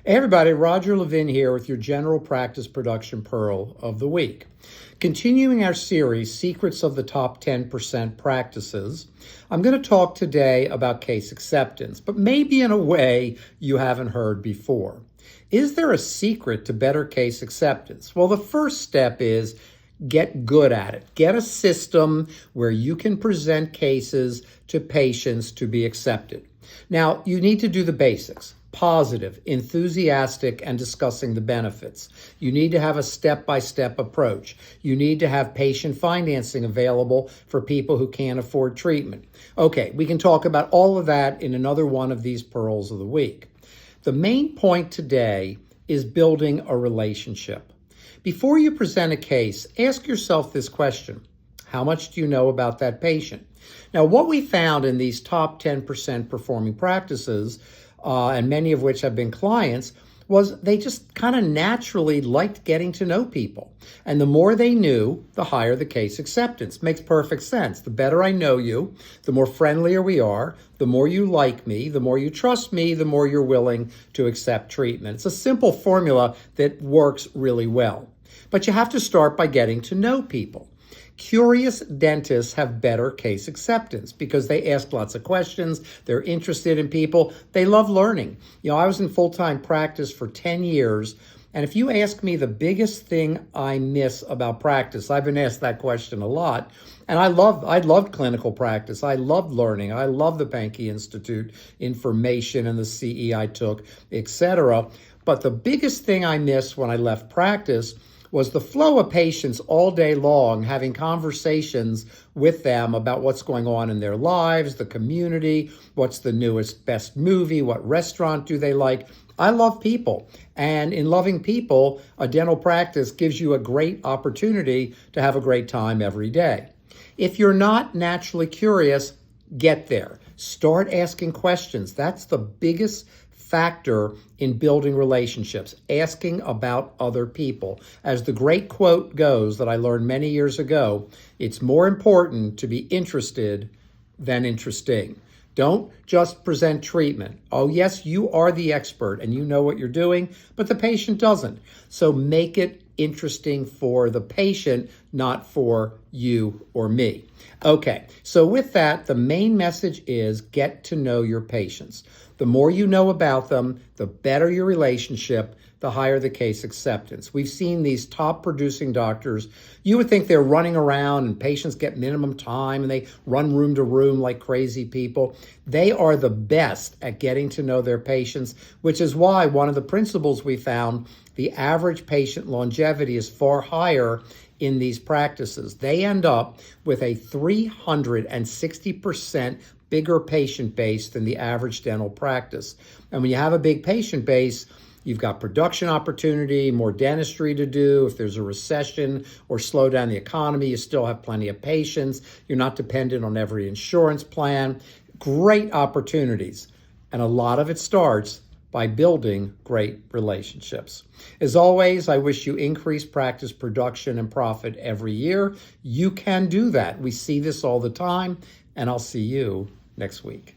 Hey everybody, Roger Levin here with your General Practice Production Pearl of the Week. Continuing our series, Secrets of the Top 10% Practices, I'm going to talk today about case acceptance, but maybe in a way you haven't heard before. Is there a secret to better case acceptance? Well, the first step is get good at it. Get a system where you can present cases to patients to be accepted. Now, you need to do the basics. Positive, enthusiastic, and discussing the benefits. You need to have a step-by-step approach. You need to have patient financing available for people who can't afford treatment. Okay, we can talk about all of that in another one of these Pearls of the Week. The main point today is building a relationship. Before you present a case, ask yourself this question. How much do you know about that patient? Now, what we found in these top 10% performing practices, and many of which have been clients, was they just kind of naturally liked getting to know people. And the more they knew, the higher the case acceptance. Makes perfect sense. The better I know you, the more friendlier we are, the more you like me, the more you trust me, the more you're willing to accept treatment. It's a simple formula that works really well. But you have to start by getting to know people. Curious dentists have better case acceptance because they ask lots of questions. They're interested in people. They love learning. You know, I was in full-time practice for 10 years. And if you ask me the biggest thing I miss about practice, I've been asked that question a lot. And I loved clinical practice. I loved learning. I loved the Pankey Institute information and the CE I took, etc. But the biggest thing I missed when I left practice was the flow of patients all day long, having conversations with them about what's going on in their lives, the community, what's the newest, best movie, what restaurant do they like. I love people. And in loving people, a dental practice gives you a great opportunity to have a great time every day. If you're not naturally curious, get there. Start asking questions. That's the biggest factor in building relationships, asking about other people. As the great quote goes that I learned many years ago, it's more important to be interested than interesting. Don't just present treatment. Oh, yes, you are the expert and you know what you're doing, but the patient doesn't. So make it interesting for the patient, not for you or me. Okay, so with that, the main message is get to know your patients. The more you know about them, the better your relationship, the higher the case acceptance. We've seen these top producing doctors. You would think they're running around and patients get minimum time and they run room to room like crazy people. They are the best at getting to know their patients, which is why one of the principles we found, the average patient longevity is far higher in these practices. They end up with a 360% bigger patient base than the average dental practice. And when you have a big patient base, you've got production opportunity, more dentistry to do. If there's a recession or slow down the economy, you still have plenty of patients. You're not dependent on every insurance plan. Great opportunities. And a lot of it starts by building great relationships. As always, I wish you increased practice production and profit every year. You can do that. We see this all the time, and I'll see you next week.